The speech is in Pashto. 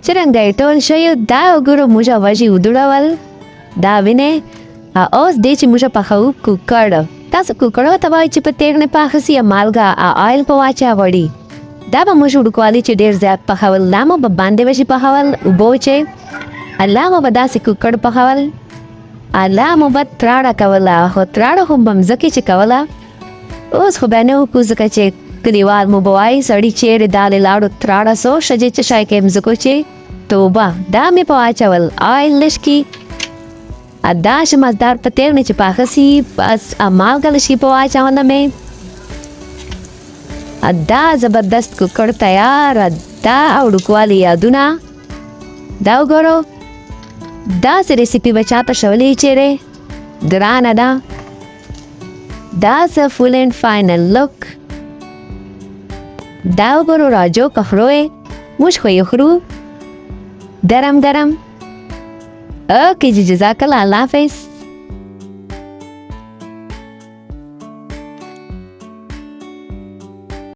څرنګه یې ټول شیو دا وګورو موږ وږي ودړول دا وینې اوس دې چې موږ پخوو کوکړ تاسو کوکړو ته وایي چې په تیغ نه پاخه سي یا مالګه آیل په واچوړي دا به موږ وړوکوالي چې ډېر زیات پخول لا مو به باندې وشي پخول اوبه چې الله مو به داسې کوکړ پخول الله مو به تراړه کوله خو تراړه خو به مځکې چې کوله اوس خو به نه وکړو ځکه چې کلیوال مو به وایي سړي چیرې دالې لاړو تراړه سو ښځې چې شی کې مځکو چې توبه دا مې په واچول آیل لږکي دا شمازدار په تیغ نه چې پاخه سي بس مالګه لږکي په واچوله مې دا زبردست کوکړ تیار دا وړوکوالي یادونه دا وګورو داسې ریسیپي به چاته شولی چیرې ګرانه ده That's a full and final look. دا وګورو راجو که خورو یې موږ خو یې خورو ګرم ګرم اوکې جزاک الله الله حافظ